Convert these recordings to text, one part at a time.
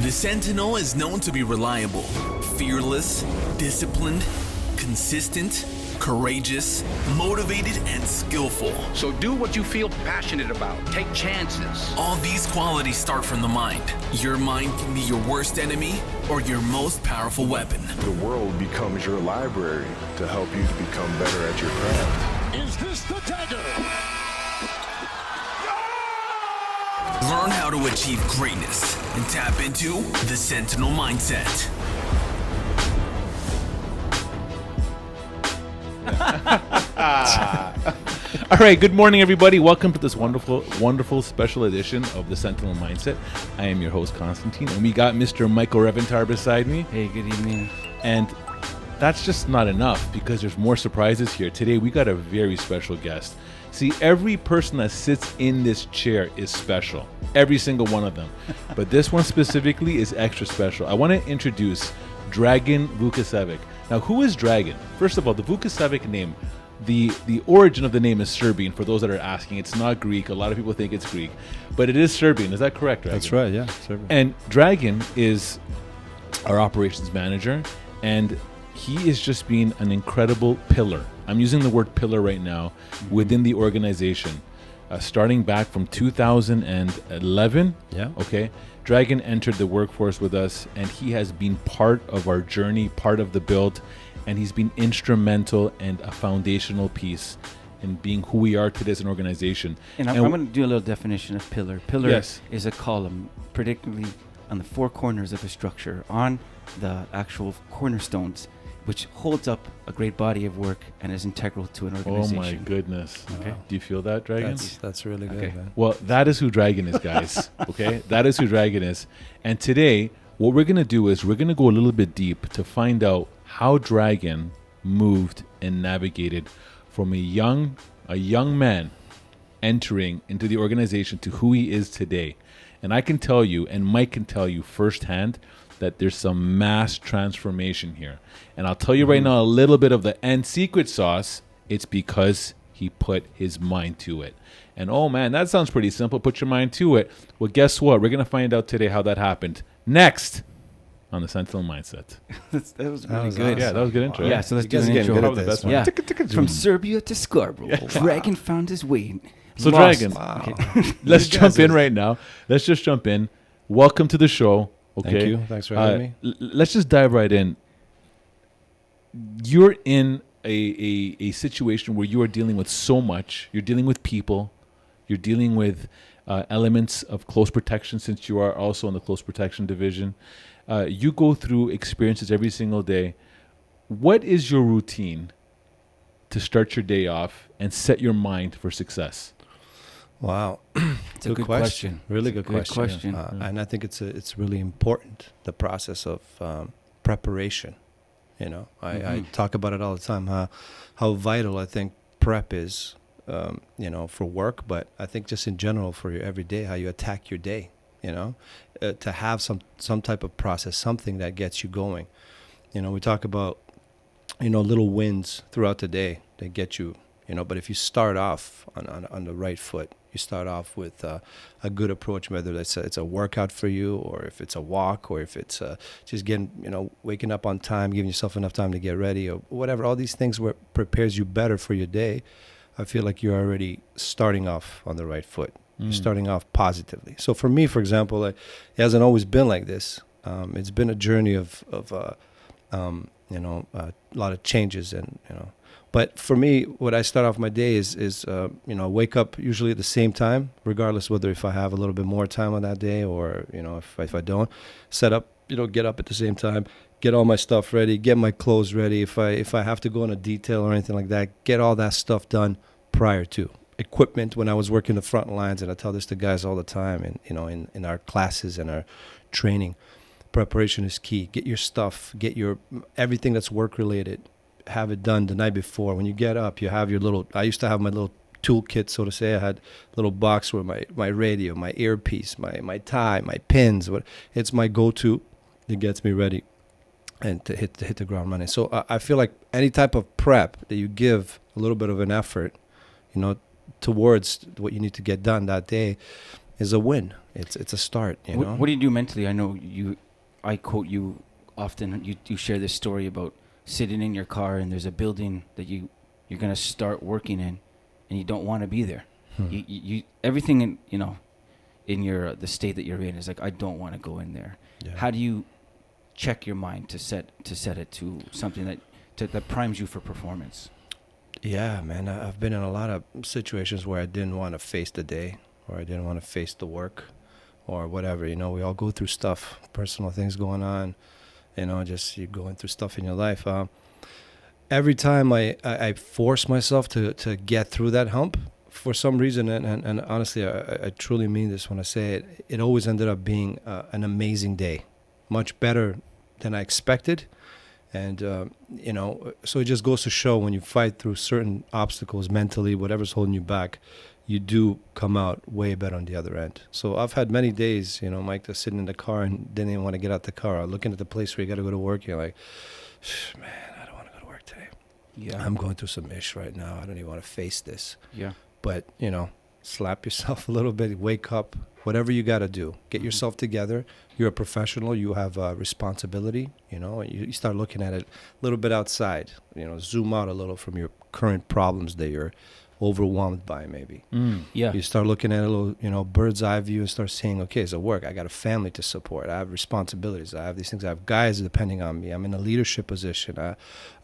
The Sentinel is known to be reliable, fearless, disciplined, consistent, courageous, motivated, and skillful. So do what you feel passionate about. Take chances. All these qualities start from the mind. Your mind can be your worst enemy or your most powerful weapon. The world becomes your library to help you to become better at your craft. Is this the dagger? Learn how to achieve greatness and tap into the Sentinel mindset. All right, good morning, everybody. Welcome to this wonderful special edition of the Sentinel Mindset. I am your host, Constantine, and we got Mr. Michael Reventar beside me. Hey, good evening. And that's just not enough because there's more surprises here. Today, we got a very special guest. See, every person that sits in this chair is special. Every single one of them. But this one specifically is extra special. I want to introduce Dragan Vukicevic. Now, who is Dragan? First of all, the Vukicevic name, the origin of the name is Serbian, for those that are asking. It's not Greek. A lot of people think it's Greek. But it is Serbian. Is that correct, Dragan? That's right, yeah. Serbian. And Dragan is our operations manager, and he is just being an incredible pillar. I'm using the word pillar right now within the organization. Starting back from 2011, okay, Dragan entered the workforce with us, and he has been part of our journey, part of the build, and he's been instrumental and a foundational piece in being who we are today as an organization. And I'm going to do a little definition of pillar. Pillar Yes. is a column, predictably on the four corners of a structure, on the actual cornerstones, which holds up a great body of work and is integral to an organization. Oh my goodness. Okay. Do you feel that, Dragan? That's really good, Okay. man. Well, that is who Dragan is, guys. Okay? That is who Dragan is. And today, what we're going to do is we're going to go a little bit deep to find out how Dragan moved and navigated from a young man entering into the organization to who he is today. And I can tell you, and Mike can tell you firsthand, that there's some mass transformation here. And I'll tell you right now a little bit of the end secret sauce. It's because he put his mind to it. And oh man, that sounds pretty simple. Put your mind to it. Well, guess what? We're going to find out today how that happened. Next on the Sentinel Mindset. That was really was good. awesome. Yeah, that was a good intro. Yeah, so let's You do guys an are intro. getting good at Probably the this, best man. one. Yeah, from Serbia to Scarborough, Dragan found his way. So Lost. Dragan, Wow. let's You jump guys in are- right now. Let's just jump in. Welcome to the show. Okay. Thank you. Thanks for having me. Let's just dive right in. You're in a situation where you are dealing with so much. You're dealing with people. You're dealing with elements of close protection, since you are also in the close protection division. You go through experiences every single day. What is your routine to start your day off and set your mind for success? Wow. It's a good question. Really It's a good great question. question. And I think it's really important, the process of preparation. You know, I talk about it all the time, how vital I think prep is, for work, but I think just in general for your everyday, how you attack your day, to have some type of process, something that gets you going. We talk about, little wins throughout the day that get you, but if you start off on the right foot, you start off with a good approach, whether it's a workout for you, or if it's a walk, or if it's just getting, waking up on time, giving yourself enough time to get ready, or whatever. All these things where prepares you better for your day. I feel like you're already starting off on the right foot. You're starting off positively. So for me, for example, it hasn't always been like this. It's been a journey of a lot of changes, and But for me, what I start off my day is wake up usually at the same time, regardless whether if I have a little bit more time on that day or, if I don't. Set up, get up at the same time, get all my stuff ready, get my clothes ready. If I have to go on a detail or anything like that, get all that stuff done prior to. Equipment, when I was working the front lines, and I tell this to guys all the time, and in our classes and our training, preparation is key. Get your stuff, everything that's work related. Have it done the night before. When you get up, you have I used to have my little toolkit, so to say. I had a little box with my radio, my earpiece, my tie, my pins. It's my go-to. It gets me ready and to hit the ground running. So I feel like any type of prep that you give a little bit of an effort, towards what you need to get done that day is a win. it's a start. You What, know. what do you do mentally? I know I quote you often. You share this story about sitting in your car and there's a building that you're gonna start working in, and you don't want to be there. You everything in your the state that you're in is like, I don't want to go in there. Yeah. How do you check your mind to set it to something that primes you for performance? Yeah, man. I've been in a lot of situations where I didn't want to face the day, or I didn't want to face the work, or whatever. You know, we all go through stuff, personal things going on. You know, just you're going through stuff in your life. Every time I force myself to get through that hump, for some reason, and honestly, I truly mean this when I say it, it always ended up being an amazing day, much better than I expected. And, so it just goes to show when you fight through certain obstacles mentally, whatever's holding you back, you do come out way better on the other end. So I've had many days, Mike, just sitting in the car and didn't even want to get out the car, or looking at the place where you got to go to work. You're like, man, I don't want to go to work today. Yeah. I'm going through some ish right now. I don't even want to face this. Yeah. But, slap yourself a little bit, wake up, whatever you got to do. Get yourself together. You're a professional. You have a responsibility, you start looking at it a little bit outside, zoom out a little from your current problems that you're overwhelmed by maybe. Yeah. You start looking at a little, bird's eye view and start saying, okay, it's a work. I got a family to support. I have responsibilities. I have these things. I have guys depending on me. I'm in a leadership position. I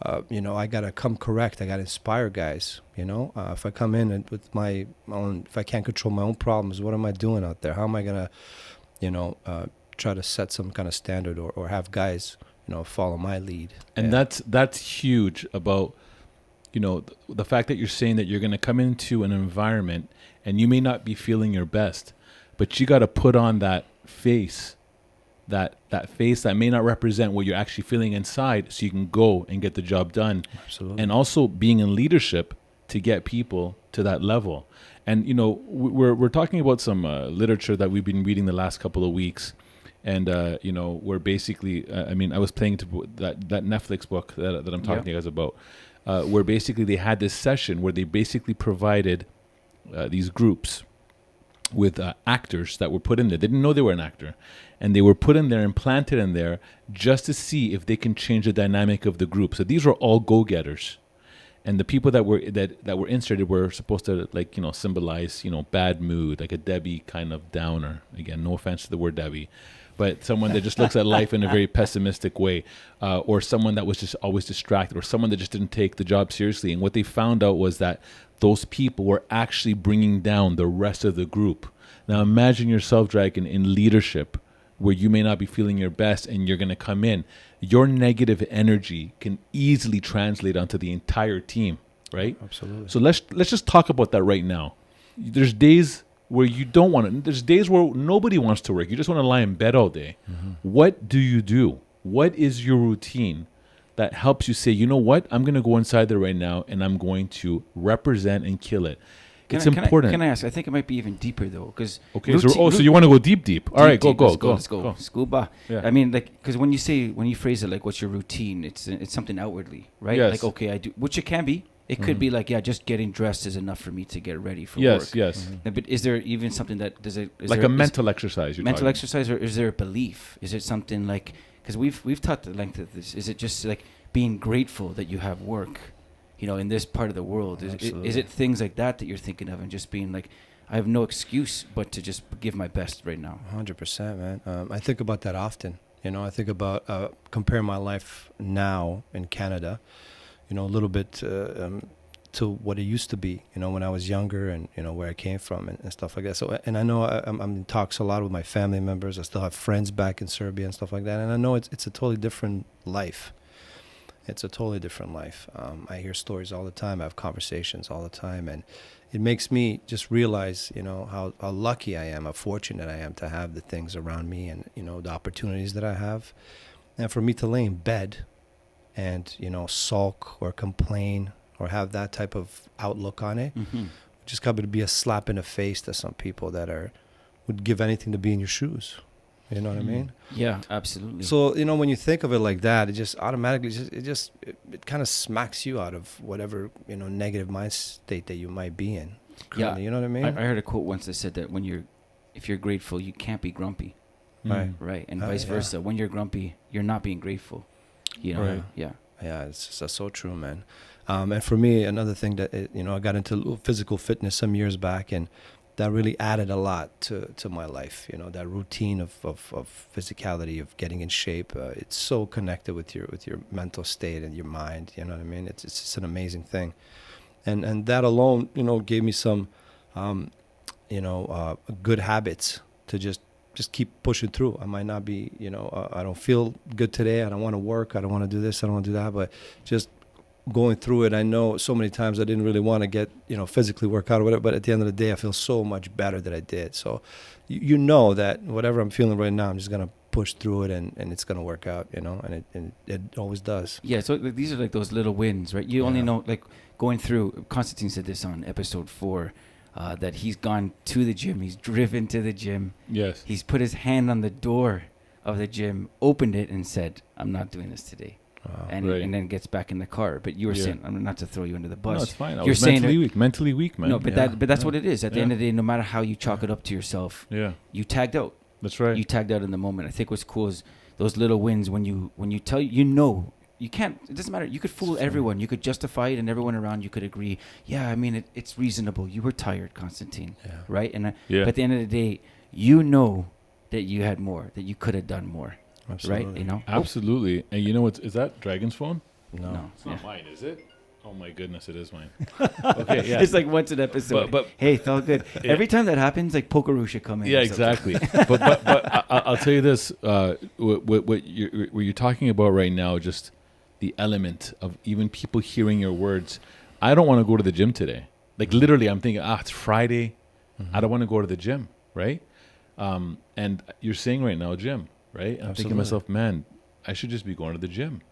got to come correct. I got to inspire guys, if I come in and with my own, if I can't control my own problems, what am I doing out there? How am I going to, try to set some kind of standard or have guys, follow my lead? And that's huge about, the fact that you're saying that you're going to come into an environment and you may not be feeling your best, but you got to put on that face, that face that may not represent what you're actually feeling inside, so you can go and get the job done. Absolutely. And also being in leadership to get people to that level. And, we're talking about some literature that we've been reading the last couple of weeks. And, we're basically, I was playing that Netflix book that I'm talking to you guys about, where basically they had this session where they basically provided these groups with actors that were put in there. They didn't know they were an actor. And they were put in there and planted in there just to see if they can change the dynamic of the group. So these were all go-getters. And the people that were inserted were supposed to symbolize, bad mood, like a Debbie kind of downer. Again, no offense to the word Debbie, but someone that just looks at life in a very pessimistic way, or someone that was just always distracted, or someone that just didn't take the job seriously. And what they found out was that those people were actually bringing down the rest of the group. Now imagine yourself, Dragan, in leadership, where you may not be feeling your best and you're going to come in. Your negative energy can easily translate onto the entire team, right? Absolutely. So let's just talk about that right now. There's days where you don't want to. There's days where nobody wants to work. You just want to lie in bed all day. Mm-hmm. What do you do? What is your routine that helps you say, you know what? I'm going to go inside there right now and I'm going to represent and kill it. It's important. Can I ask? I think it might be even deeper though, because so you want to go deep? All right, go. Let's go. Scuba. Yeah. I mean, because when you phrase it like, "What's your routine?" It's something outwardly, right? Yes. Like, okay, I do, which it can be. It could be like, just getting dressed is enough for me to get ready for work. Yes. Mm-hmm. But is there even something that does it? Is like there, a mental exercise? Mental exercise, or is there a belief? Is it something like? Because we've taught the length of this. Is it just like being grateful that you have work? In this part of the world, is it things like that you're thinking of, and just being like, I have no excuse but to just give my best right now? 100%, man. I think about that often. I think about comparing my life now in Canada, a little bit to what it used to be, when I was younger, and where I came from and stuff like that. So, and I know I'm in talks a lot with my family members. I still have friends back in Serbia and stuff like that, and I know it's a totally different life. It's a totally different life. I hear stories all the time. I have conversations all the time. And it makes me just realize, how lucky I am, how fortunate I am to have the things around me and, the opportunities that I have. And for me to lay in bed and, sulk or complain or have that type of outlook on it, just got to be a slap in the face to some people that would give anything to be in your shoes. You know what I mean? Yeah, absolutely. So, when you think of it like that, it just automatically it kind of smacks you out of whatever, negative mind state that you might be in. Yeah. You know what I mean? I heard a quote once that said that when you're if you're grateful, you can't be grumpy, Right. right? And vice versa. When you're grumpy, you're not being grateful. You know, Right. yeah. Yeah, it's just, so true, man. And for me, another thing that, I got into physical fitness some years back, and that really added a lot to my life. That routine of physicality, of getting in shape. It's so connected with your mental state and your mind. You know what I mean? It's just an amazing thing. And that alone, gave me some, good habits to just keep pushing through. I might not be, I don't feel good today. I don't want to work. I don't want to do this. I don't want to do that. But just going through it, I know so many times I didn't really want to get, physically work out or whatever. But at the end of the day, I feel so much better that I did. So you know that whatever I'm feeling right now, I'm just going to push through it and it's going to work out, and it always does. Yeah, so these are like those little wins, right? You only know, like, going through, Constantine said this on episode 4, that he's gone to the gym, he's driven to the gym. Yes. He's put his hand on the door of the gym, opened it, and said, I'm not doing this today. Wow. And then gets back in the car. But you were saying, I'm not to throw you under the bus. No, it's fine. I You're was saying mentally weak, man. No, but that's what it is. At the end of the day, no matter how you chalk it up to yourself, you tagged out. That's right. You tagged out in the moment. I think what's cool is those little wins when you tell you can't, it doesn't matter. You could fool everyone. You could justify it, and everyone around you could agree. Yeah, I mean, it's reasonable. You were tired, Constantine. Yeah. Right? And but at the end of the day, that you had more, that you could have done more. Absolutely. Right? Absolutely. And you know what? Is that Dragan's phone? No. It's not mine, is it? Oh my goodness, it is mine. Okay, yeah. It's like once an episode. But hey, it's all good. Every time that happens, like Pokeroo should come in. Yeah, or something. exactly. but I'll tell you this: what you're talking about right now, just the element of even people hearing your words. I don't want to go to the gym today. Like literally, I'm thinking, it's Friday. Mm-hmm. I don't want to go to the gym, right? And you're saying right now, gym, right? And I'm thinking to myself, man, I should just be going to the gym.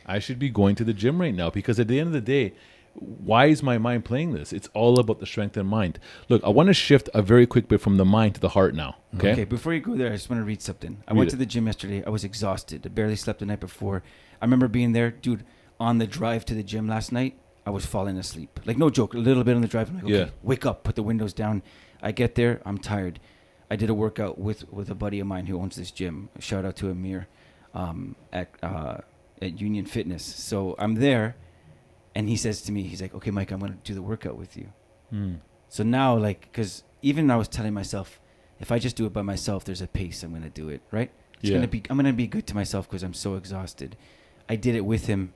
I should be going to the gym right now, because at the end of the day, why is my mind playing this? It's all about the strength of mind. Look, I want to shift a very quick bit from the mind to the heart now. Okay. Before you go there, I just want to read something. I went to the gym yesterday. I was exhausted. I barely slept the night before. I remember being there, dude, on the drive to the gym last night. I was falling asleep. Like, no joke, a little bit on the drive. I'm like, okay, wake up, put the windows down. I get there, I'm tired. I did a workout with a buddy of mine who owns this gym. Shout out to Amir at Union Fitness. So I'm there, and he says to me, he's like, okay, Mike, I'm going to do the workout with you. So now, like, because even I was telling myself, if I just do it by myself, there's a pace I'm going to do it, right? I'm going to be good to myself because I'm so exhausted. I did it with him,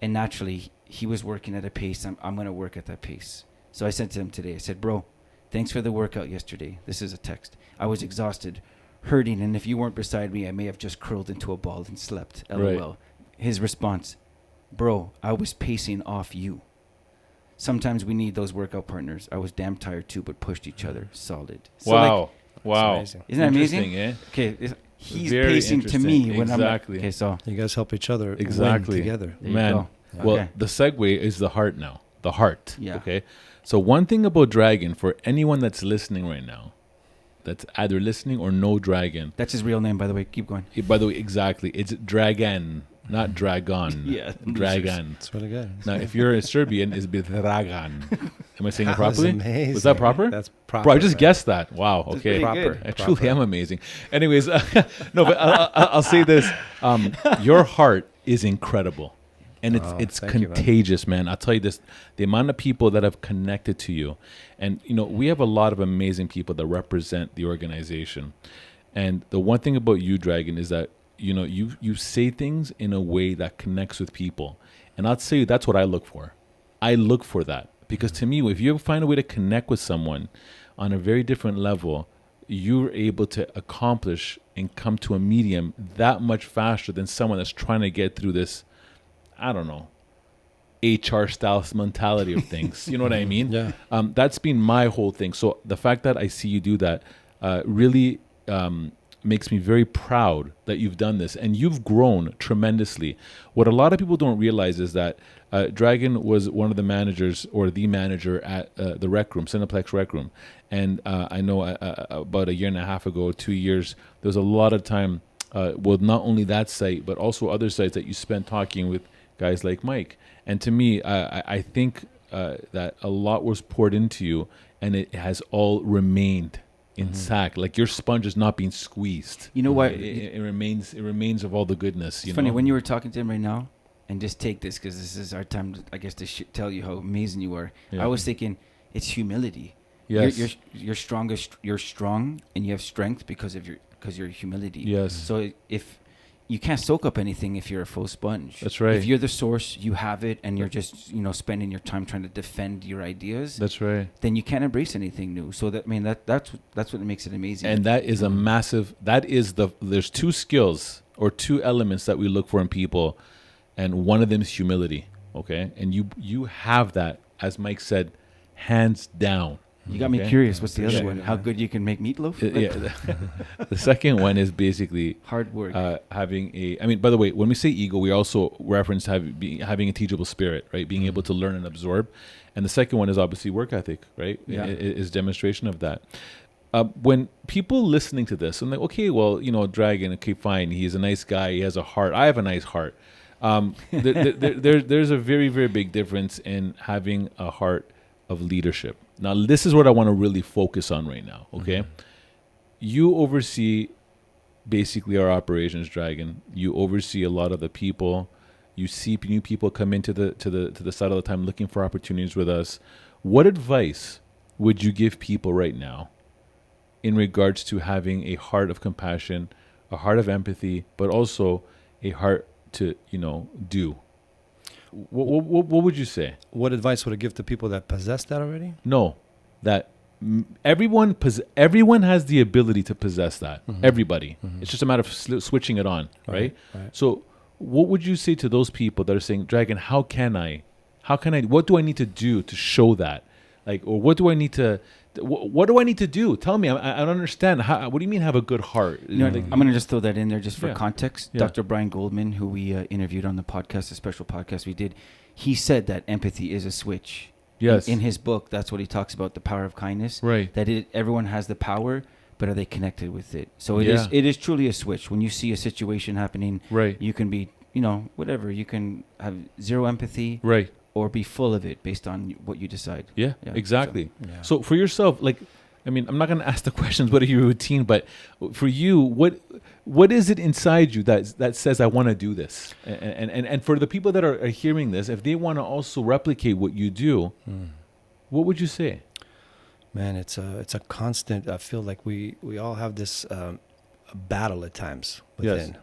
and naturally, he was working at a pace. I'm going to work at that pace. So I said to him today, I said, bro, thanks for the workout yesterday. This is a text. I was exhausted, hurting, and if you weren't beside me, I may have just curled into a ball and slept. LOL. Right. His response, bro, I was pacing off you. Sometimes we need those workout partners. I was damn tired too, but pushed each other solid. So Wow. Amazing. Isn't that amazing? Eh? Okay, he's Very pacing to me interesting. when I'm Exactly. okay. So You guys help each other win Exactly. together. there you Man, go. well, Okay. the segue is the heart now. The heart. Yeah. Okay. So one thing about Dragan, for anyone that's listening right now, that's either listening or know Dragan. That's his real name, by the way. Keep going. By the way, exactly, it's Dragan, not Dragon. Yeah, Dragan. It's really good. Now, if you're a Serbian, it's Dragan. Am I saying it That was properly? amazing. Was that proper? That's proper. Bro, I just man. guessed that. Wow. That's Okay. pretty Proper. good. I truly am amazing. Anyways, no, but I'll say this: your heart is incredible, and it's thank you, man. contagious, man. I'll tell you this: the amount of people that have connected to you, and we have a lot of amazing people that represent the organization. And the one thing about you, Dragan, is that you say things in a way that connects with people, and I'll tell you that's what I look for. I look for that. Because to me, if you find a way to connect with someone on a very different level, you're able to accomplish and come to a medium that much faster than someone that's trying to get through this, I don't know, HR style mentality of things. You know what I mean? Yeah. That's been my whole thing. So the fact that I see you do that really makes me very proud that you've done this, and you've grown tremendously. What a lot of people don't realize is that Dragan was one of the managers, or the manager at the Rec Room, Cineplex Rec Room. And I know about a year and a half ago, 2 years, there was a lot of time, not only that site, but also other sites that you spent talking with guys like Mike. And to me, I think that a lot was poured into you, and it has all remained intact. Like your sponge is not being squeezed. You know what? It remains of all the goodness. It's funny when you were talking to him right now, and just take this because this is our time, I guess, to tell you how amazing you are. Yeah. I was thinking it's humility. Yes. You're strongest. You're strong, and you have strength because of your humility. Yes. So if you can't soak up anything if you're a full sponge. That's right. If you're the source, you have it, and you're just spending your time trying to defend your ideas. That's right. Then you can't embrace anything new. So that's what makes it amazing. And that is a massive. There's two skills or two elements that we look for in people, and one of them is humility. Okay, and you have that, as Mike said, hands down. You got me curious. What's the other one? How good you can make meatloaf? The second one is basically hard work. Having by the way, when we say ego, we also reference having a teachable spirit, right? Being able to learn and absorb. And the second one is obviously work ethic, right? Yeah. Is demonstration of that. When people listening to this, I'm like, okay, well, Dragan, okay, fine. He's a nice guy. He has a heart. I have a nice heart. There's a very, very big difference in having a heart of leadership. Now, this is what I want to really focus on right now, okay? You oversee basically our operations, Dragan. You oversee a lot of the people. You see new people come into the side all the time looking for opportunities with us. What advice would you give people right now in regards to having a heart of compassion, a heart of empathy, but also a heart to, do? What would you say? What advice would I give to people that possess that already? No, that everyone has the ability to possess that. Everybody. It's just a matter of switching it on, right? So what would you say to those people that are saying, Dragan, what do I need to do to show that? Like, or what do I need to do? Tell me. I don't understand. What do you mean have a good heart? I'm going to just throw that in there just for context. Yeah. Dr. Brian Goldman, who we interviewed on the podcast, a special podcast we did, he said that empathy is a switch. Yes. In his book, that's what he talks about, the power of kindness. Right. That everyone has the power, but are they connected with it? So it is truly a switch. When you see a situation happening, right, you can be, whatever. You can have zero empathy. Right. Or be full of it based on what you decide. Yeah, exactly. So for yourself, I'm not going to ask the questions, what are your routine, but for you, what is it inside you that says, I want to do this? And for the people that are hearing this, if they want to also replicate what you do, what would you say? Man, it's a constant. I feel like we all have this battle at times within,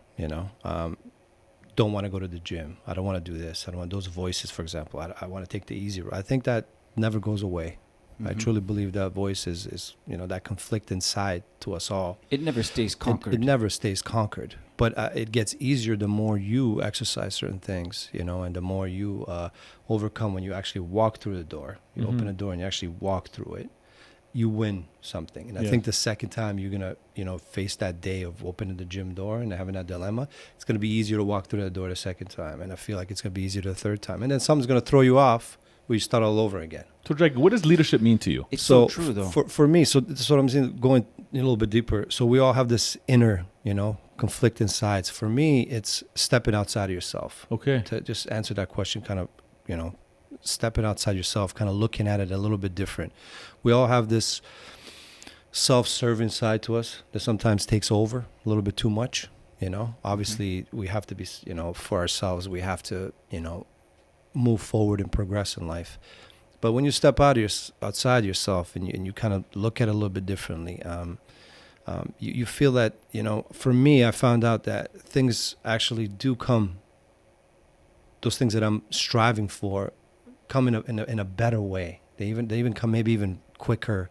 don't want to go to the gym. I don't want to do this. I don't want those voices, for example. I want to take the easy route. I think that never goes away. I truly believe that voice is that conflict inside to us all. It never stays conquered. It never stays conquered. But it gets easier the more you exercise certain things, and the more you overcome when you actually walk through the door. You open the door and you actually walk through it. You win something. And I think the second time you're going to, face that day of opening the gym door and having that dilemma, it's going to be easier to walk through that door the second time. And I feel like it's going to be easier the third time. And then something's going to throw you off where you start all over again. So, Dragan, what does leadership mean to you? It's so true, though. For me, so that's what I'm saying, going a little bit deeper. So we all have this inner, conflict inside. For me, it's stepping outside of yourself. Okay. To just answer that question, kind of, stepping outside yourself, kind of looking at it a little bit different. We all have this self-serving side to us that sometimes takes over a little bit too much. Obviously we have to be, for ourselves, we have to, move forward and progress in life. But when you step outside yourself and you kind of look at it a little bit differently, you feel that, for me, I found out that things actually do come, those things that I'm striving for come in a better way. They even come maybe even quicker,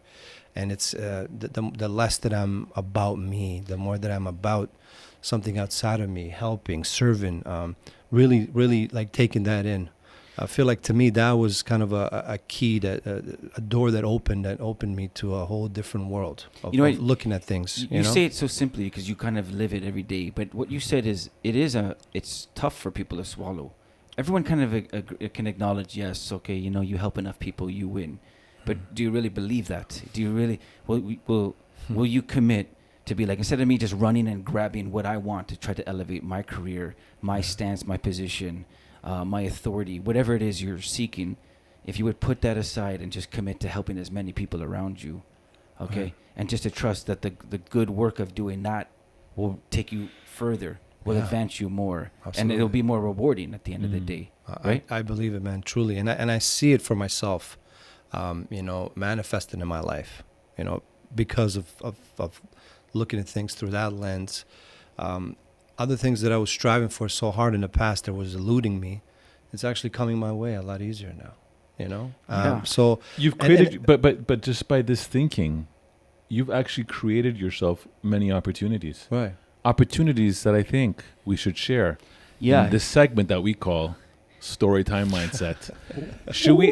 and it's the less that I'm about me, the more that I'm about something outside of me, helping, serving, really like taking that in. I feel like to me that was kind of a key, that a door that opened me to a whole different world of looking at things. You say it so simply because you kind of live it every day, but what you said is it's tough for people to swallow. Everyone kind of can acknowledge, yes, okay, you help enough people, you win. But do you really believe that? Do you really, will you commit to be like, instead of me just running and grabbing what I want to try to elevate my career, my stance, my position, my authority, whatever it is you're seeking, if you would put that aside and just commit to helping as many people around you, okay? and just to trust that the good work of doing that will take you further, will Yeah. advance you more, Absolutely. and it'll be more rewarding at the end of the day, right? I believe it, man, truly, and I see it for myself, manifesting in my life, because of looking at things through that lens. Other things that I was striving for so hard in the past that was eluding me, it's actually coming my way a lot easier now. Yeah. So You've and- created, but just by this thinking, you've actually created yourself many opportunities. right. Opportunities that I think we should share. Yeah. In this segment that we call Storytime Mindset. should we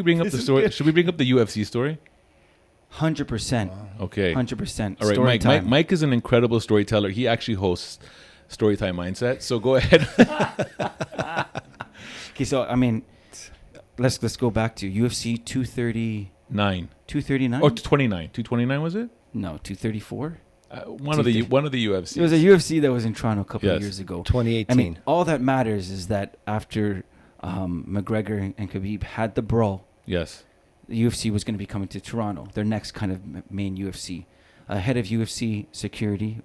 bring up the story? Should we bring up the UFC story? 100%. Okay. 100%. All right, Story Mike. time. Mike is an incredible storyteller. He actually hosts Storytime Mindset. So go ahead. Okay, so I mean, let's go back to UFC 230, 239. Or 29. 229 was it? No, 234. One of the UFCs. It was a UFC that was in Toronto a couple of Yes. years ago. 2018. I mean, all that matters is that after McGregor and Khabib had the brawl, Yes. the UFC was going to be coming to Toronto, their next kind of main UFC. Head of UFC security,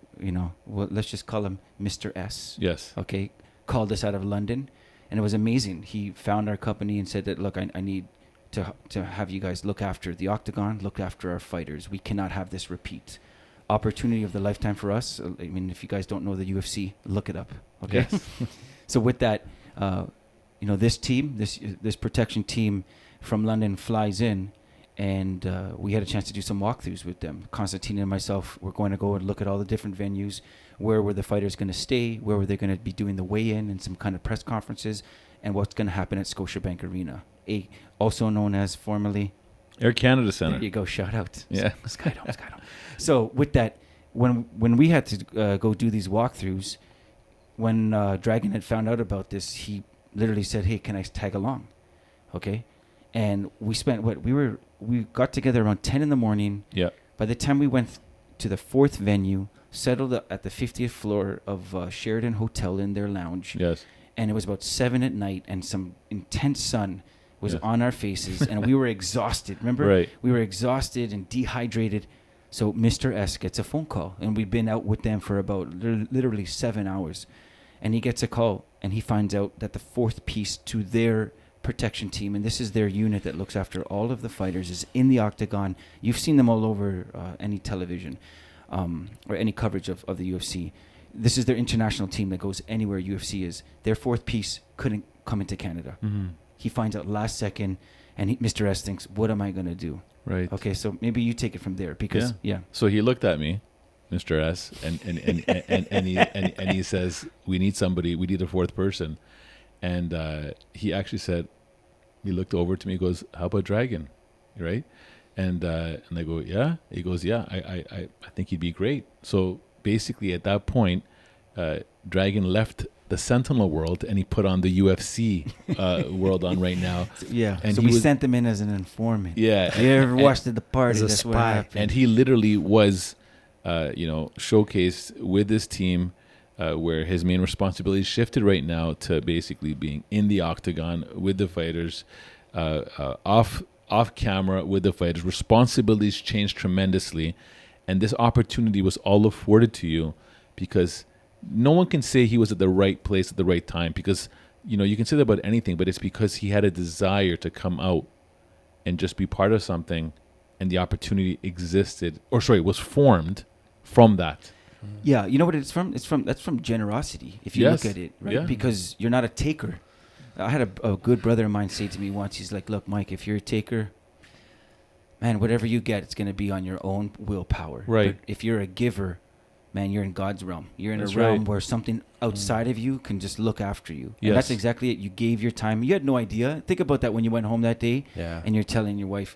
let's just call him Mr. S. Yes. Okay, called us out of London, and it was amazing. He found our company and said that, look, I need to have you guys look after the octagon, look after our fighters. We cannot have this repeat. Opportunity of the lifetime for us. I mean, if you guys don't know the UFC, look it up. Okay. Yes. So with that, this team, this protection team from London flies in, and we had a chance to do some walkthroughs with them. Constantine and myself were going to go and look at all the different venues. Where were the fighters going to stay? Where were they going to be doing the weigh-in and some kind of press conferences? And what's going to happen at Scotiabank Arena, also known as formerly Air Canada Center. There you go. Shout out. Yeah. Skydome. So with that, when we had to go do these walkthroughs, when Dragan had found out about this, he literally said, "Hey, can I tag along?" Okay, and we spent we got together around 10 in the morning. Yeah. By the time we went to the fourth venue, settled at the 50th floor of Sheraton Hotel in their lounge, Yes. and it was about 7 at night, and some intense sun was Yes. on our faces, and we were exhausted. Remember? Right. We were exhausted and dehydrated. So Mr. S gets a phone call, and we've been out with them for about literally 7 hours. And he gets a call, and he finds out that the fourth piece to their protection team, and this is their unit that looks after all of the fighters, is in the octagon. You've seen them all over any television or any coverage of the UFC. This is their international team that goes anywhere UFC is. Their fourth piece couldn't come into Canada. Mm-hmm. He finds out last second, and Mr. S thinks, what am I going to do? Right. Okay, so maybe you take it from there because, yeah. So he looked at me, Mr. S, and he says, "We need somebody. We need a fourth person." And he actually said, he looked over to me. He goes, "How about Dragan?" Right? And I go, "Yeah." He goes, "Yeah, I think he'd be great." So basically, at that point, Dragan left the Sentinel world and he put on the UFC world on right now. Yeah, And so he we was- sent him in as an informant. Yeah. You ever watched at the party? As a That's what spy. happened. And he literally was, showcased with this team, where his main responsibilities shifted right now to basically being in the octagon with the fighters, off camera with the fighters. Responsibilities changed tremendously, and this opportunity was all afforded to you because no one can say he was at the right place at the right time, because you can say that about anything, but it's because he had a desire to come out and just be part of something, and the opportunity was formed from that. Yeah, you know what it's from? That's from generosity. If you Yes. look at it, right? Yeah. Because you're not a taker. I had a good brother of mine say to me once. He's like, "Look, Mike, if you're a taker, man, whatever you get, it's going to be on your own willpower. Right. But if you're a giver, man, you're in God's realm. You're in That's a realm right. where something outside of you can just look after you. Yes. And that's exactly it. You gave your time. You had no idea. Think about that when you went home that day, Yeah. and you're telling your wife,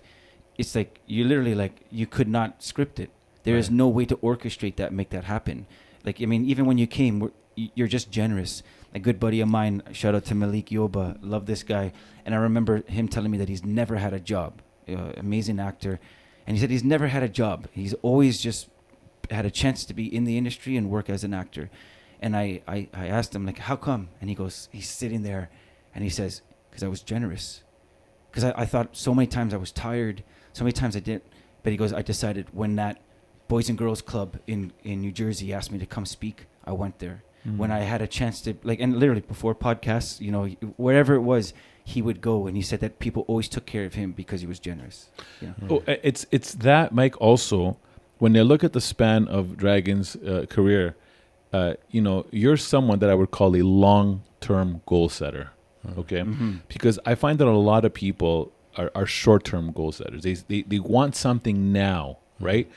it's like you literally you could not script it. There is Right. no way to orchestrate that, make that happen. Like, I mean, even when you came, you're just generous. A good buddy of mine, shout out to Malik Yoba, love this guy. And I remember him telling me that he's never had a job. Amazing actor. And he said he's never had a job. He's always just had a chance to be in the industry and work as an actor. And I asked him, like, how come? And he goes, he's sitting there and he says, because I was generous. Because I thought so many times I was tired. So many times I didn't. But he goes, I decided when that Boys and Girls Club in New Jersey asked me to come speak, I went there. When I had a chance to, like, and literally before podcasts, you know, wherever it was, he would go, and he said that people always took care of him because he was generous. You know? Oh, it's that, Mike. Also, when they look at the span of Dragan's career, you know, you're someone that I would call a long-term goal setter. Okay, because I find that a lot of people are short-term goal setters. They want something now, right?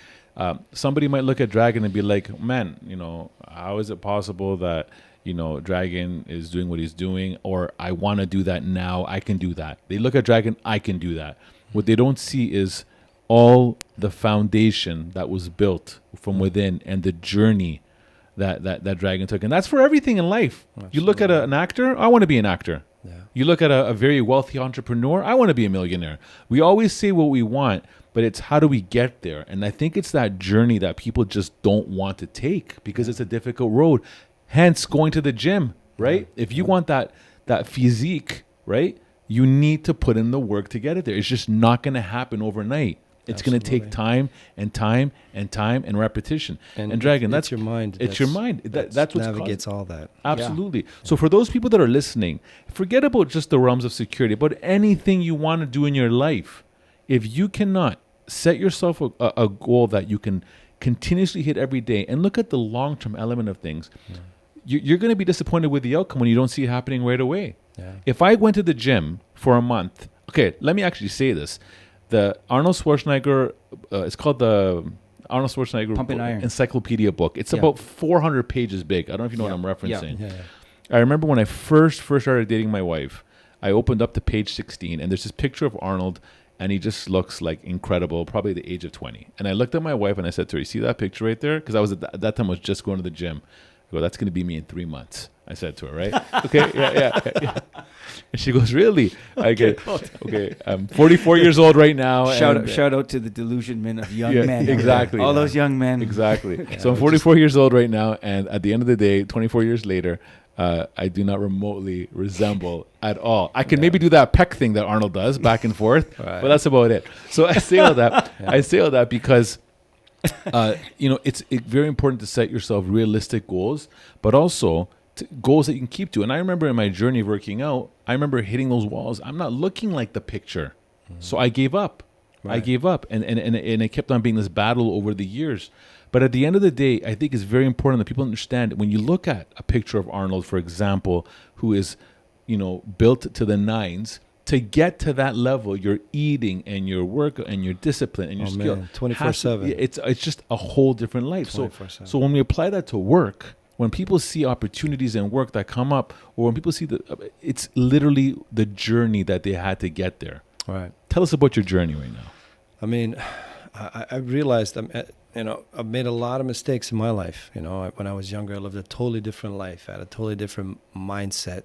Somebody might look at Dragan and be like, man, you know, how is it possible that, you know, Dragan is doing what he's doing, or I want to do that now, I can do that. They look at Dragan, I can do that. What they don't see is all the foundation that was built from within and the journey that Dragan took. And that's for everything in life. Absolutely. You look at an actor, I want to be an actor. Yeah. You look at a very wealthy entrepreneur, I want to be a millionaire. We always say what we want, but it's how do we get there? And I think it's that journey that people just don't want to take because it's a difficult road. Hence, going to the gym, right? If you want that physique, right, you need to put in the work to get it there. It's just not going to happen overnight. It's going to take time and time and time and repetition. And Dragan, that's your mind. It's your mind. That's what navigates all that. Absolutely. Yeah. So for those people that are listening, forget about just the realms of security, but anything you want to do in your life. If you cannot set yourself a goal that you can continuously hit every day and look at the long-term element of things, you're going to be disappointed with the outcome when you don't see it happening right away. Yeah. If I went to the gym for a month, okay, let me actually say this. The Arnold Schwarzenegger, it's called the Arnold Schwarzenegger Pump and Iron Encyclopedia book. It's about 400 pages big. I don't know if you know what I'm referencing. Yeah. I remember when I first started dating my wife, I opened up to page 16, and there's this picture of Arnold, and he just looks like incredible, probably the age of 20. And I looked at my wife and I said to her, you see that picture right there? Because I was at that time I was just going to the gym. I go, that's going to be me in 3 months. I said to her, right? Okay, yeah. And she goes, really? I get, okay, I'm 44 years old right now. Shout out to the delusionment of young men. Exactly. All those young men. Exactly. So I'm 44 years old right now, and at the end of the day, 24 years later, I do not remotely resemble at all. I can maybe do that peck thing that Arnold does back and forth, but that's about it. So I say all that. I say all that because, you know, it's very important to set yourself realistic goals, but also goals that you can keep to. And I remember in my journey of working out, I remember hitting those walls. I'm not looking like the picture. So I gave up. Right. I gave up. And it kept on being this battle over the years. But at the end of the day, I think it's very important that people understand when you look at a picture of Arnold, for example, who is, you know, built to the nines, to get to that level, your eating and your work and your discipline and your skill. 24/7. It's just a whole different life. So when we apply that to work, when people see opportunities in work that come up, or when people see it's literally the journey that they had to get there. Right. Tell us about your journey right now. I mean, I realized, you know, I've made a lot of mistakes in my life. You know, when I was younger, I lived a totally different life. I had a totally different mindset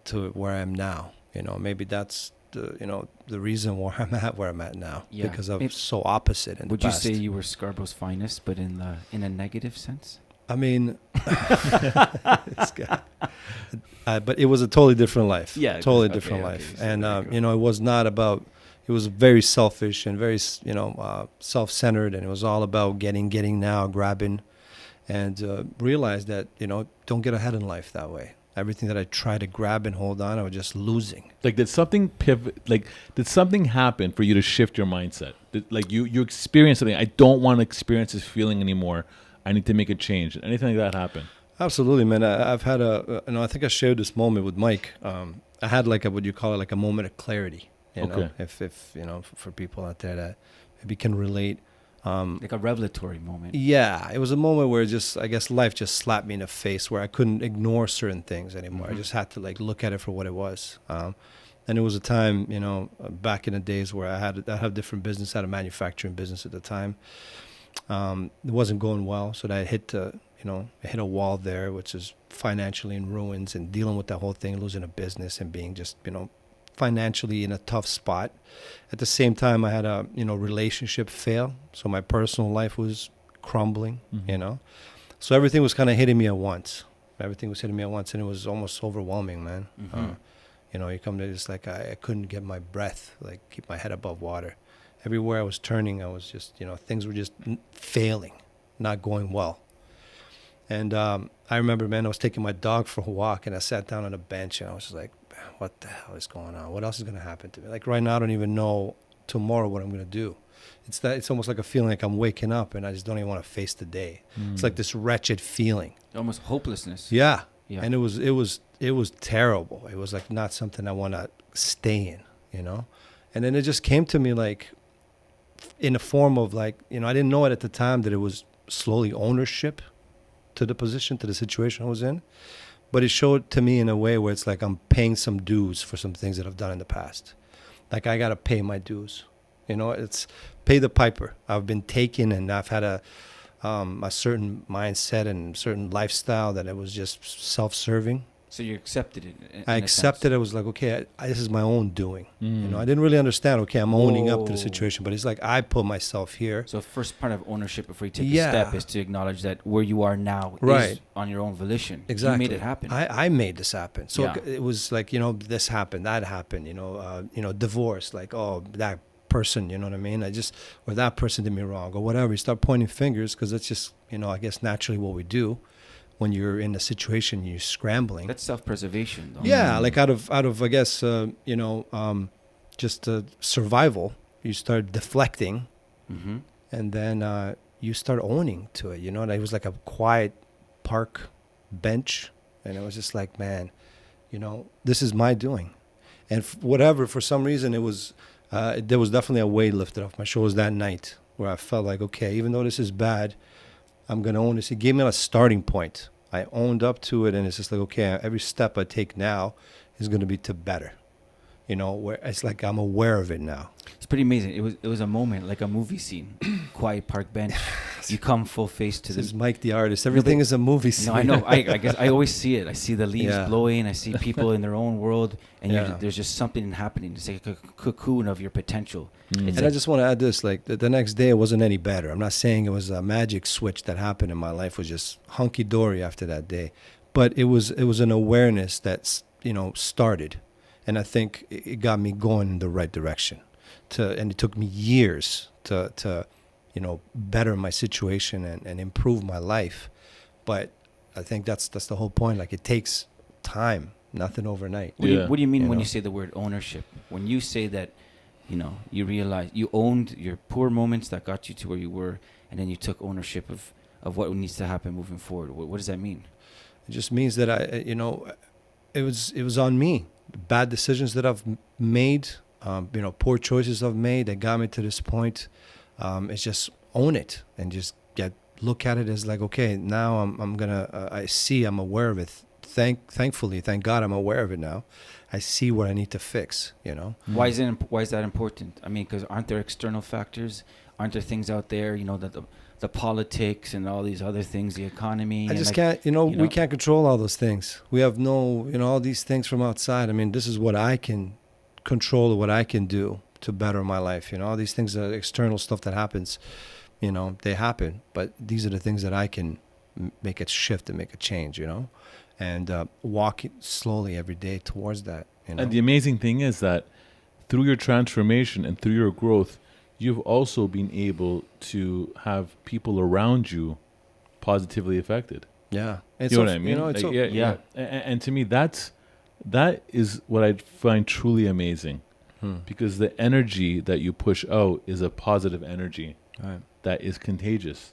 to where I am now. You know, maybe that's the reason why I'm at where I'm at now, because I'm so opposite in the past. Would you say you were Scarborough's finest, but in a negative sense? I mean, this guy. But it was a totally different life. Yeah, totally different life. Okay, and you know, it was not about. It was very selfish and very, you know, self-centered, and it was all about getting now, grabbing, and realized that, you know, don't get ahead in life that way. Everything that I tried to grab and hold on, I was just losing. Like, did something pivot? Like, did something happen for you to shift your mindset? Like, you experienced something. I don't want to experience this feeling anymore. I need to make a change. Did anything like that happen? Absolutely, man. I've had I think I shared this moment with Mike. I had like what you call it, like a moment of clarity. You know, if you know, for people out there that maybe can relate. Like a revelatory moment. Yeah, it was a moment where I guess life just slapped me in the face, where I couldn't ignore certain things anymore. I just had to like look at it for what it was. And it was a time, you know, back in the days where I had different business. I had a manufacturing business at the time. It wasn't going well, so that I hit a wall there, which is financially in ruins, and dealing with that whole thing, losing a business and being just, you know, financially in a tough spot. At the same time, I had a, you know, relationship fail, so my personal life was crumbling, you know. So everything was kind of hitting me at once. And it was almost overwhelming, man. You know, you come to this, like, I couldn't get my breath, like, keep my head above water. Everywhere I was turning, I was just, things were just failing, not going well. And I remember, man, I was taking my dog for a walk, and I sat down on a bench, and I was just like, what the hell is going on? What else is going to happen to me? Like right now, I don't even know tomorrow what I'm going to do. It's almost like a feeling like I'm waking up, and I just don't even want to face the day. It's like this wretched feeling. Almost hopelessness. Yeah. Yeah. And it was terrible. It was like not something I want to stay in, And then it just came to me like in a form of like, I didn't know it at the time that it was slowly ownership to the position, to the situation I was in. But it showed to me in a way where it's like I'm paying some dues for some things that I've done in the past. Like I got to pay my dues. It's pay the piper. I've been taken, and I've had a certain mindset and certain lifestyle that it was just self-serving. So you accepted it. I accepted it. I was like, okay, this is my own doing. I didn't really understand. Okay, I'm owning up to the situation, but it's like I put myself here. So first part of ownership before you take a step is to acknowledge that where you are now is on your own volition. Exactly. You made it happen. I made this happen. So it was like, this happened, that happened, divorce, like, oh, that person, you know what I mean? Or that person did me wrong or whatever. You start pointing fingers because that's just, I guess naturally what we do when you're in a situation, you're scrambling. That's self-preservation, though. Yeah, like out of I guess, just survival, you start deflecting, and then you start owning to it, and it was like a quiet park bench, and it was just like, man, this is my doing. And for some reason, it was, there was definitely a weight lifted off my shoulders that night where I felt like, okay, even though this is bad, I'm going to own this. It gave me a starting point. I owned up to it, and it's just like, okay, every step I take now is going to be to better. Where it's like I'm aware of it now. It's pretty amazing. It was a moment, like a movie scene. Quiet park bench. You come full face to this is Mike the artist. Everything is a movie scene. No, I know. I guess I always see it. I see the leaves blowing. I see people in their own world, and there's just something happening. It's like a cocoon of your potential. And I just want to add this: like the next day, it wasn't any better. I'm not saying it was a magic switch that happened in my life. Was just hunky dory after that day, but it was an awareness that started. And I think it got me going in the right direction. And it took me years to better my situation and improve my life. But I think that's the whole point. Like it takes time, nothing overnight. What do you mean when you say the word ownership? When you say that, you realize you owned your poor moments that got you to where you were, and then you took ownership of what needs to happen moving forward. What does that mean? It just means that it was on me. Bad decisions that I've made, poor choices I've made that got me to this point. It's just own it and just look at it as like, okay, now I'm aware of it. Thankfully, thank God I'm aware of it now. I see what I need to fix, Why is that important? I mean, because aren't there external factors? Aren't there things out there, that the politics and all these other things, the economy? I just can't, we can't control all those things. We have no, all these things from outside. I mean, this is what I can control, what I can do to better my life. All these things, external stuff that happens, they happen. But these are the things that I can make a shift and make a change, and walk slowly every day towards that. And the amazing thing is that through your transformation and through your growth, you've also been able to have people around you positively affected. Yeah. You know what I mean? And to me, that is what I find truly amazing, because the energy that you push out is a positive energy that is contagious.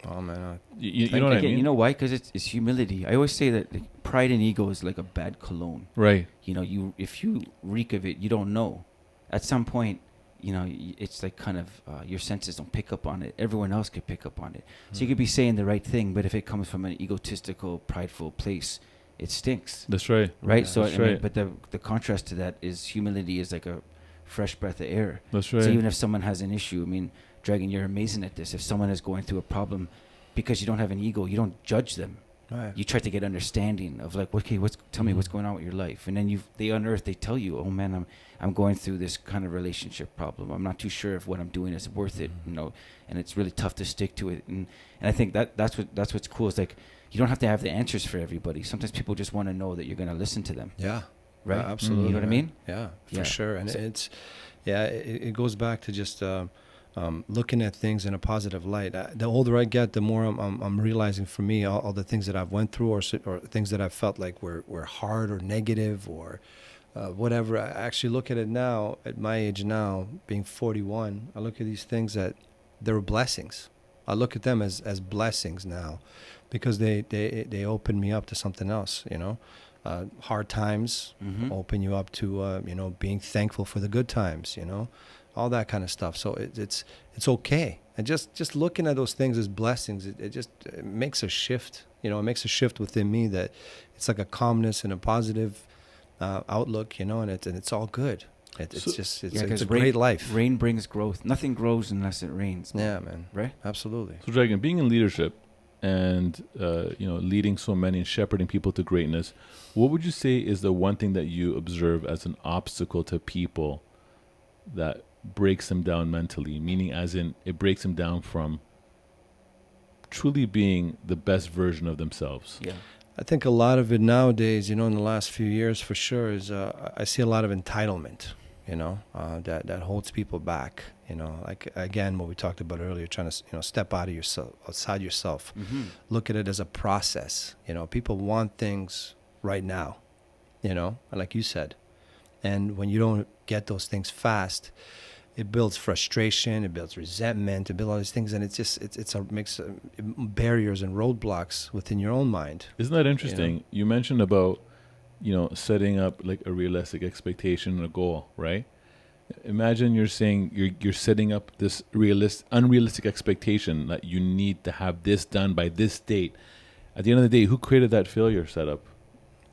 Oh, man. You know what I mean? You know why? Because it's humility. I always say that pride and ego is like a bad cologne. Right. If you reek of it, you don't know. At some point, it's like kind of your senses don't pick up on it. Everyone else could pick up on it. So you could be saying the right thing, but if it comes from an egotistical, prideful place, it stinks. That's right. Right? Yeah, so, I mean, but the contrast to that is humility is like a fresh breath of air. That's right. So even if someone has an issue, I mean, Dragan, you're amazing at this. If someone is going through a problem, because you don't have an ego, you don't judge them. Right. You try to get understanding of like, okay, tell me what's going on with your life, and then they tell you, oh man, I'm going through this kind of relationship problem. I'm not too sure if what I'm doing is worth it, and it's really tough to stick to it. And I think that's what's cool is like you don't have to have the answers for everybody. Sometimes people just want to know that you're going to listen to them. Yeah. Right. Absolutely. You know what I mean? Yeah, for sure. And Yeah, it goes back to just looking at things in a positive light. The older I get, the more I'm realizing for me all the things that I've went through or things that I felt like were hard or negative or whatever. I actually look at it now, at my age now, being 41, I look at these things that they were blessings. I look at them as blessings now because they open me up to something else, you know. Hard times open you up to, you know, being thankful for the good times, you know, all that kind of stuff. So it's okay. And just looking at those things as blessings, it makes a shift, you know, it makes a shift within me that it's like a calmness and a positive outlook, you know, and it's all good. It's a great life. Rain brings growth. Nothing grows unless it rains. Yeah, man. Right? Absolutely. So, Dragan, being in leadership and you know, leading so many and shepherding people to greatness, what would you say is the one thing that you observe as an obstacle to people that breaks them down mentally? Meaning, as in, it breaks them down from truly being the best version of themselves. Yeah. I think a lot of it nowadays, you know, in the last few years for sure, is I see a lot of entitlement, you know, that holds people back. You know, like again, what we talked about earlier, trying to, you know, step out of yourself, outside yourself, look at it as a process. You know, people want things right now, you know, like you said, and when you don't get those things fast, it builds frustration, it builds resentment, it builds all these things, and it makes barriers and roadblocks within your own mind. Isn't that interesting? You mentioned about, you know, setting up like a realistic expectation and a goal, right? Imagine you're saying you're setting up this unrealistic expectation that you need to have this done by this date. At the end of the day, who created that failure setup?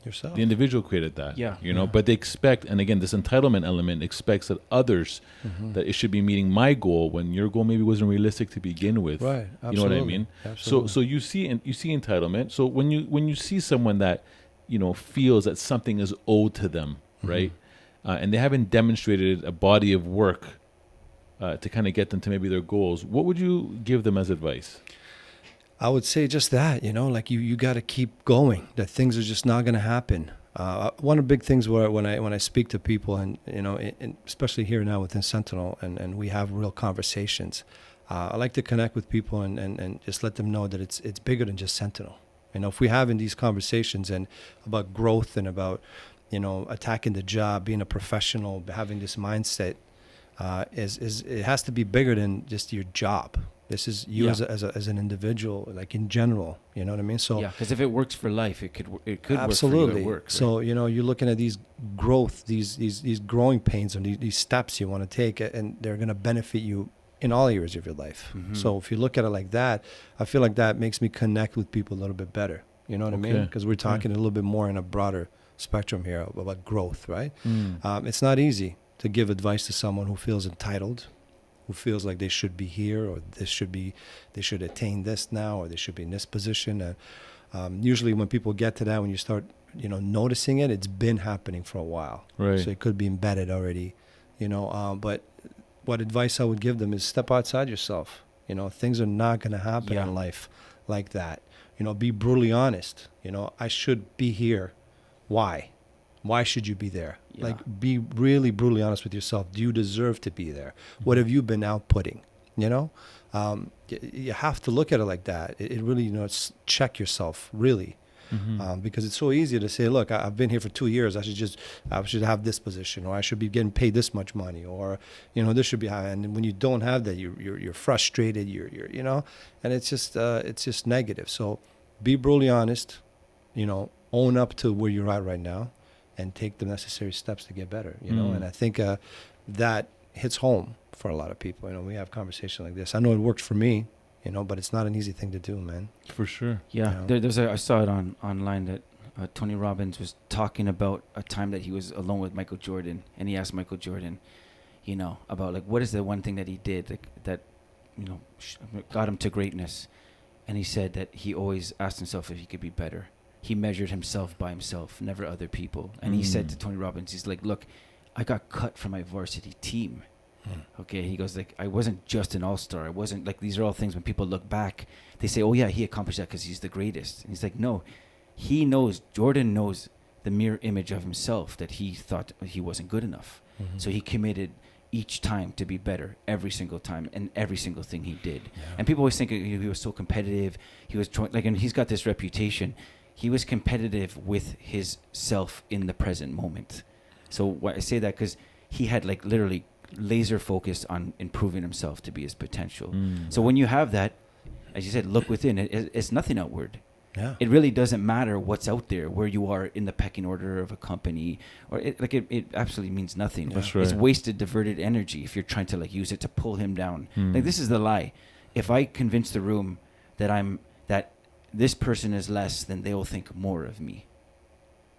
Yourself. The individual created that. Yeah. You know, but they expect, and again, this entitlement element expects that others, that it should be meeting my goal when your goal maybe wasn't realistic to begin with. Right. Absolutely. You know what I mean? Absolutely. So you see entitlement. So when you see someone that, you know, feels that something is owed to them, right? And they haven't demonstrated a body of work to kind of get them to maybe their goals, what would you give them as advice? I would say just that, you know, like you got to keep going, that things are just not going to happen. One of the big things when I speak to people and, you know, especially here now within Sentinel and we have real conversations, I like to connect with people and just let them know that it's bigger than just Sentinel. You know, if we're having these conversations and about growth and about, you know, attacking the job, being a professional, having this mindset, it has to be bigger than just your job. This is you as an individual, like in general. You know what I mean? So yeah, because if it works for life, it could absolutely work for you at work. Right? So you know, you're looking at these growth, these growing pains, and these steps you want to take, and they're going to benefit you in all areas of your life. So if you look at it like that, I feel like that makes me connect with people a little bit better. You know what I mean? Because we're talking a little bit more in a broader spectrum here about growth, right? It's not easy to give advice to someone who feels entitled, who feels like they should be here, or they should attain this now, or they should be in this position. Usually when people get to that, when you start, you know, noticing it, it's been happening for a while. Right. So it could be embedded already, you know. But what advice I would give them is step outside yourself. You know, things are not going to happen in life like that. You know, be brutally honest. You know, I should be here. Why? Why should you be there? Yeah. Like, be really brutally honest with yourself. Do you deserve to be there? What have you been outputting? You know, you have to look at it like that. It really, you know, check yourself, really. Because it's so easy to say, look, I've been here for 2 years. I should have this position, or I should be getting paid this much money, or, you know, this should be high. And when you don't have that, you're frustrated. You're you know, and it's just negative. So be brutally honest. You know, own up to where you're at right now, and take the necessary steps to get better. You know, and I think that hits home for a lot of people. You know, we have conversations like this. I know it worked for me. You know, but it's not an easy thing to do, man. For sure. Yeah, you know? I saw it online that Tony Robbins was talking about a time that he was alone with Michael Jordan, and he asked Michael Jordan, you know, about like what is the one thing that he did that you know got him to greatness, and he said that he always asked himself if he could be better. He measured himself by himself, never other people. And he said to Tony Robbins, he's like, look, I got cut from my varsity team. Okay, he goes like, I wasn't just an all-star. I wasn't like, these are all things when people look back, they say, oh yeah, he accomplished that because he's the greatest. And he's like, no, Jordan knows the mirror image of himself that he thought he wasn't good enough. So he committed each time to be better every single time and every single thing he did. And people always think he was so competitive. He was and he's got this reputation. He was competitive with his self in the present moment. So why I say that, because he had like literally laser focused on improving himself to be his potential. So when you have that, as you said, look within. It's nothing outward. Yeah. It really doesn't matter what's out there, where you are in the pecking order of a company, or it absolutely means nothing. That's right. It's wasted, diverted energy if you're trying to like use it to pull him down. Like, this is the lie. If I convince the room that this person is less, then they will think more of me.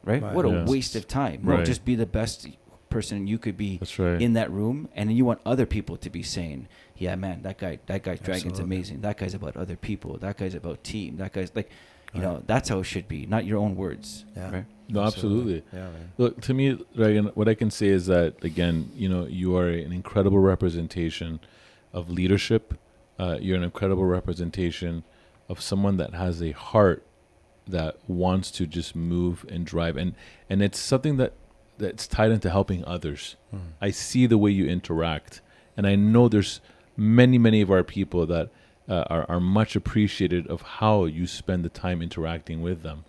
Right? What a waste of time. No, just be the best person you could be in that room, and you want other people to be saying, yeah, man, that guy Dragan's amazing. That guy's about other people. That guy's about team. That guy's like, you know, that's how it should be, not your own words. Right? No, absolutely. Yeah, man. Look, to me, Dragan, what I can say is that, again, you know, you are an incredible representation of leadership. You're an incredible representation of someone that has a heart that wants to just move and drive, and it's something that's tied into helping others. I see the way you interact, and I know there's many of our people that are much appreciated of how you spend the time interacting with them.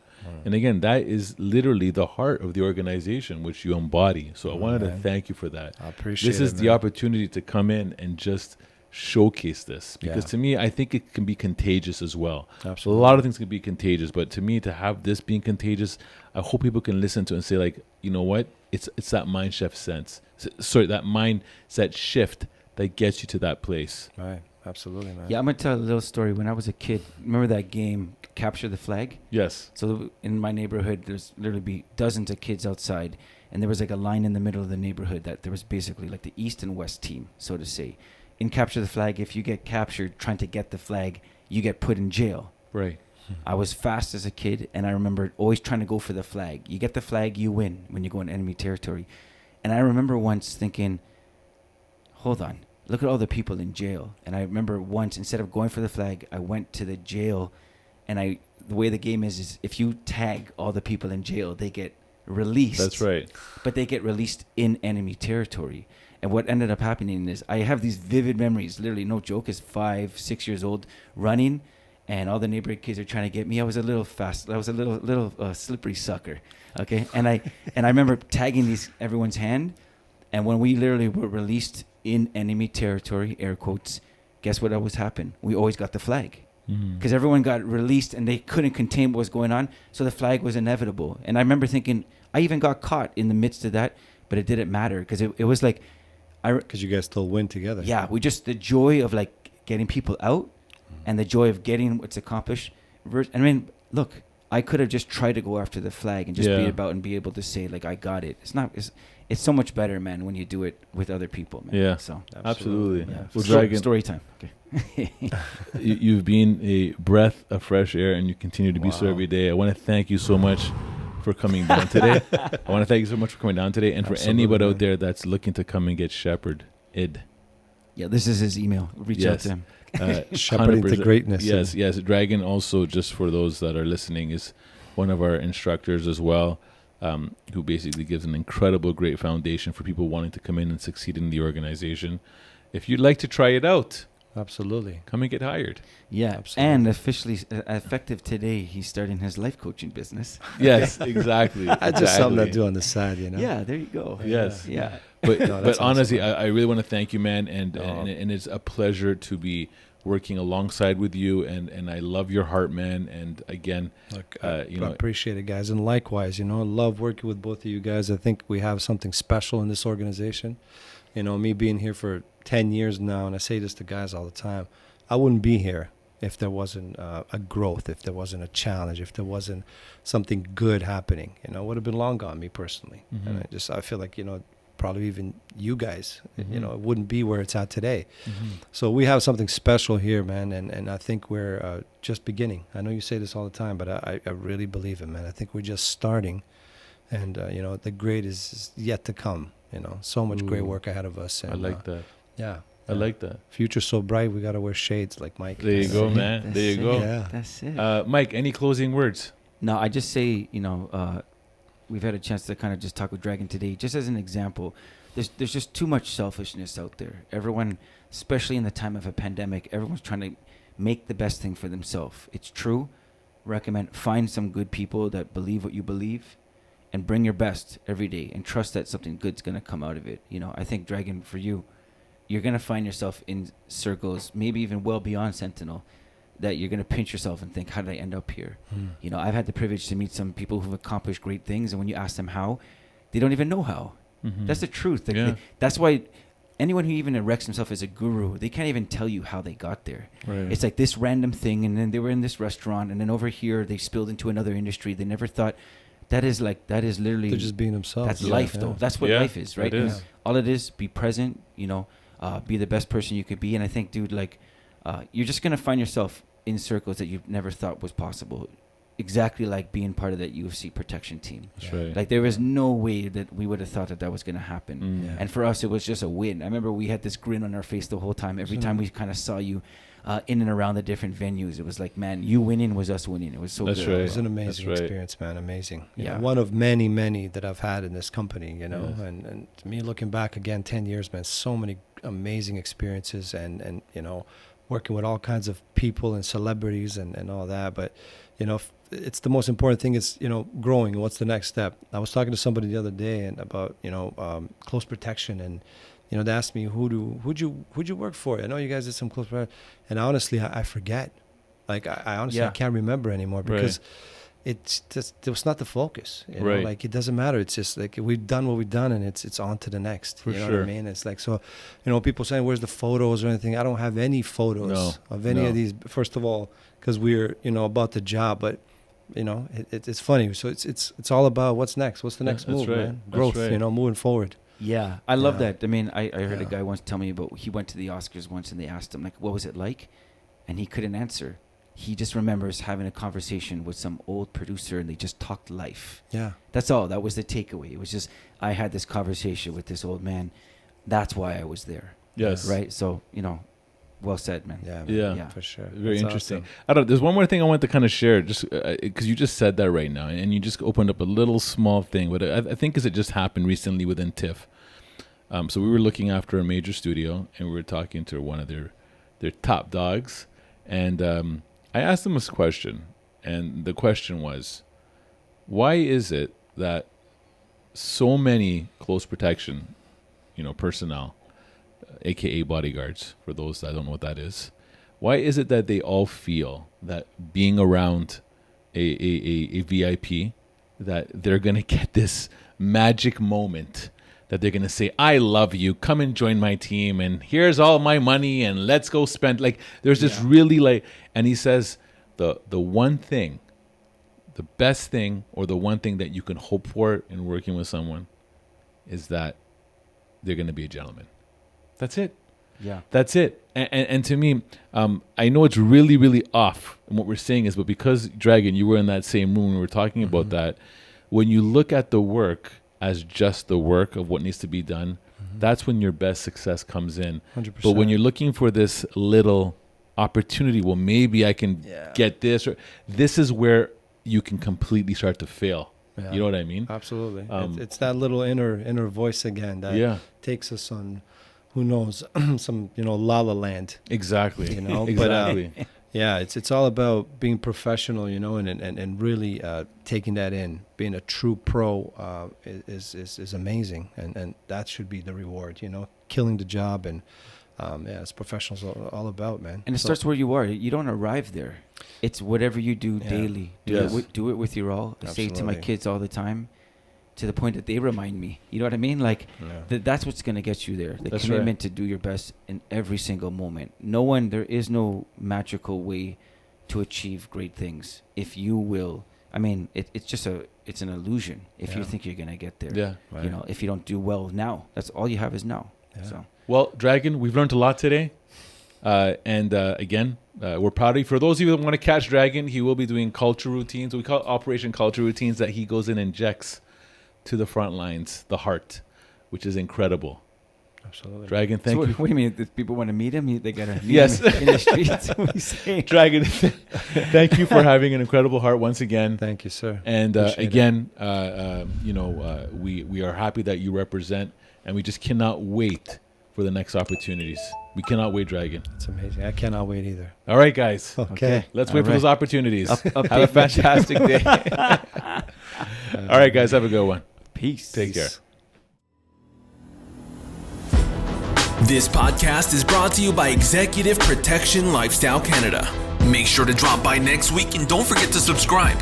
And again, that is literally the heart of the organization, which you embody. So I wanted to thank you for that. I appreciate this is the opportunity to come in and just showcase this, because to me, I think it can be contagious as well. Absolutely. A lot of things can be contagious, but to me, to have this being contagious, I hope people can listen to it and say, like, you know what, it's that mind shift sense. Sorry, that mindset shift that gets you to that place. Right. Absolutely, man. Yeah, I'm gonna tell a little story. When I was a kid, remember that game, Capture the Flag? Yes. So in my neighborhood, there's literally be dozens of kids outside, and there was like a line in the middle of the neighborhood that there was basically like the East and West team, so to say. In Capture the Flag, if you get captured trying to get the flag, you get put in jail. Right. I was fast as a kid, and I remember always trying to go for the flag. You get the flag, you win when you go in enemy territory. And I remember once thinking, hold on, look at all the people in jail. And I remember once, instead of going for the flag, I went to the jail, and the way the game is if you tag all the people in jail, they get released. That's right. But they get released in enemy territory. And what ended up happening is I have these vivid memories, literally no joke, is 5-6 years old, running, and all the neighborhood kids are trying to get me. I was a little fast. I was a little slippery sucker. Okay. And I remember tagging everyone's hand. And when we literally were released in enemy territory, air quotes, guess what always happened? We always got the flag. Because everyone got released and they couldn't contain what was going on. So the flag was inevitable. And I remember thinking, I even got caught in the midst of that, but it didn't matter, because it was like, because you guys still win together. Yeah, the joy of like getting people out and the joy of getting what's accomplished. I mean, look, I could have just tried to go after the flag and just be about and be able to say, like, I got it. It's so much better, man, when you do it with other people, man. Yeah, so absolutely. Yeah. Well, Dragan, story time. Okay. You've been a breath of fresh air, and you continue to be so every day. I want to thank you so much for coming down today. I want to thank you so much for coming down today, and for anybody out there that's looking to come and get shepherded. Yeah, this is his email. Reach out to him. Shepherding to greatness. Yes. Dragan, also, just for those that are listening, is one of our instructors as well, who basically gives an incredible, great foundation for people wanting to come in and succeed in the organization. If you'd like to try it out, absolutely, come and get hired. Yeah, absolutely. And officially effective today, he's starting his life coaching business. Yes, exactly. That's just something I do on the side, you know. Yeah, there you go. Yes. Yeah. But but honestly, I really want to thank you, man, and it's a pleasure to be working alongside with you, and I love your heart, man. And again, look, I appreciate it, guys, and likewise, I love working with both of you guys. I think we have something special in this organization. Me being here for 10 years now, and I say this to guys all the time, I wouldn't be here if there wasn't a growth, if there wasn't a challenge, if there wasn't something good happening. It would have been long gone, me personally. And I feel like, probably even you guys, it wouldn't be where it's at today. So we have something special here, man, and I think we're just beginning. I know you say this all the time, but I really believe it, man. I think we're just starting, and the great is yet to come. So much great work ahead of us. And, I like that. Yeah. I like that. Future's so bright, we got to wear shades like Mike. There you go, man. There you go. Yeah. That's it. Mike, any closing words? No, I just say, we've had a chance to kind of just talk with Dragan today. Just as an example, there's just too much selfishness out there. Everyone, especially in the time of a pandemic, everyone's trying to make the best thing for themselves. It's true. Recommend find some good people that believe what you believe, and bring your best every day, and trust that something good's gonna come out of it. You know, I think Dragan, for you, you're gonna find yourself in circles, maybe even well beyond Sentinel, that you're gonna pinch yourself and think, how did I end up here? You know, I've had the privilege to meet some people who've accomplished great things, and when you ask them how, they don't even know how. That's the truth. Like, that's why anyone who even erects himself as a guru, they can't even tell you how they got there. Right. It's like this random thing, and then they were in this restaurant, and then over here they spilled into another industry. They never thought. That is literally. They're just being themselves. That's life, though. That's what life is, right? It is. All it is, be present. You know, be the best person you could be. And I think, dude, like, you're just gonna find yourself in circles that you never thought was possible. Exactly like being part of that UFC protection team. That's right. Like, there was no way that we would have thought that was going to happen. Yeah. And for us, it was just a win. I remember we had this grin on our face the whole time. Every time we kind of saw you in and around the different venues, it was like, man, you winning was us winning. It was so That's good. right. It was an amazing That's right. experience, man. Amazing. You Yeah. know, one of many, many that I've had in this company, you know. And to me, looking back again, 10 years, man, so many amazing experiences and you know, working with all kinds of people and celebrities and all that. But, you know, it's the most important thing is, you know, growing. What's the next step? I was talking to somebody the other day and about, you know, close protection, and, you know, they asked me, who'd you work for? I know you guys did some close protection. And honestly, I forget. Like, I honestly I can't remember anymore because it's just, it was not the focus. You know? Like, it doesn't matter. It's just like, we've done what we've done, and it's on to the next. For you know sure. what I mean? It's like, so, you know, people saying, where's the photos or anything? I don't have any photos of any of these, first of all, because we're, you know, about the job, but, you know, it's funny. So it's all about what's next. What's the next move, man? Growth, you know, moving forward. Yeah, I love that. I mean, I heard a guy once tell me about, he went to the Oscars once and they asked him, like, what was it like? And he couldn't answer. He just remembers having a conversation with some old producer and they just talked life. Yeah. That's all. That was the takeaway. It was just, I had this conversation with this old man. That's why I was there. Yes. Right? So, you know, well said, man. Yeah, man. Yeah. For sure. Very That's interesting. awesome. I don't. There's one more thing I want to kind of share, just because you just said that right now, and you just opened up a little small thing. But I think because it just happened recently within TIFF. So we were looking after a major studio, and we were talking to one of their top dogs, and I asked them this question, and the question was, why is it that so many close protection, you know, personnel, aka bodyguards, for those that don't know what that is, why is it that they all feel that being around a VIP, that they're going to get this magic moment, that they're going to say, I love you, come and join my team, and here's all my money, and let's go spend, like, there's this really, like, and he says, the one thing, the best thing, or the one thing that you can hope for in working with someone is that they're going to be a gentleman. That's it. Yeah. That's it. And to me, I know it's really, really off. And what we're saying is, but because, Dragan, you were in that same room, we were talking about that, when you look at the work as just the work of what needs to be done, that's when your best success comes in. 100%. But when you're looking for this little opportunity, well, maybe I can get this, or this is where you can completely start to fail. Yeah. You know what I mean? Absolutely. It's that little inner voice again that takes us on, who knows, some, you know, La La Land. Exactly. You know, exactly. But, yeah, it's all about being professional, you know, and really taking that in. Being a true pro is amazing, and that should be the reward, you know, killing the job, and it's professionals all about, man. And it starts where you are. You don't arrive there. It's whatever you do daily. Do it with your all. I say it to my kids all the time, to the point that they remind me. You know what I mean? Like, that's what's going to get you there. The commitment to do your best in every single moment. There is no magical way to achieve great things. If you will, I mean, it's an illusion if you think you're going to get there. Yeah. Right. You know, if you don't do well now, that's all you have is now. Yeah. So. Well, Dragan, we've learned a lot today. Again, we're proud of you. For those of you that want to catch Dragan, he will be doing culture routines. We call it Operation Culture Routines, that he goes in and injects to the front lines, the heart, which is incredible. Absolutely. Dragan, thank you. What do you mean? If people want to meet him, they got to meet Yes. him in the streets? What are you saying? Dragan, thank you for having an incredible heart once again. Thank you, sir. And Appreciate again, you know, we are happy that you represent and we just cannot wait for the next opportunities. We cannot wait, Dragan. It's amazing. I cannot wait either. All right, guys. Okay. Let's wait for those opportunities. Have Have a fantastic day. All right, guys. Have a good one. Peace. Take care. This podcast is brought to you by Executive Protection Lifestyle Canada. Make sure to drop by next week and don't forget to subscribe.